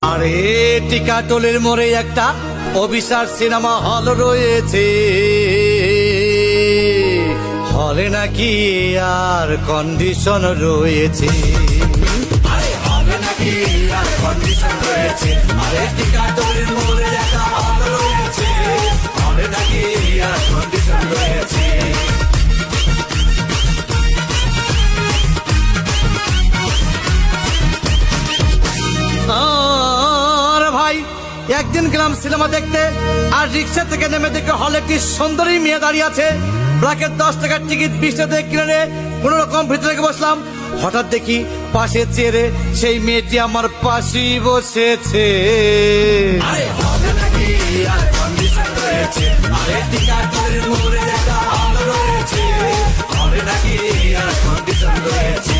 আরে টিকাটলের মোড়ে একটা অভিসার সিনেমা হল রয়েছে, হলে নাকি আর কন্ডিশন রয়েছে। আরে হলে নাকি আর কন্ডিশন রয়েছে। আরে টিকাটলের মোড়ে একটা হল রয়েছে, হলে নাকি আর কন্ডিশন রয়েছে। একদিন গেলাম সিনেমা দেখতে, আর রিক্সা থেকে নেমে দেখে হলে একটি সুন্দরী মেয়ে দাঁড়িয়ে আছে। প্রাকের 10 টাকার টিকিট 20 টাকা কিনে কোন রকম ভিতরে বসলাম। হঠাৎ দেখি পাশে চেয়ারে সেই মেয়েটি আমার পাশেই বসেছে। আরে হলে নাকি আর কন্ডিশন রয়েছে। আরে টিকাটলের মোড়ে একটা হল রয়েছে, হলে নাকি আর কন্ডিশন রয়েছে।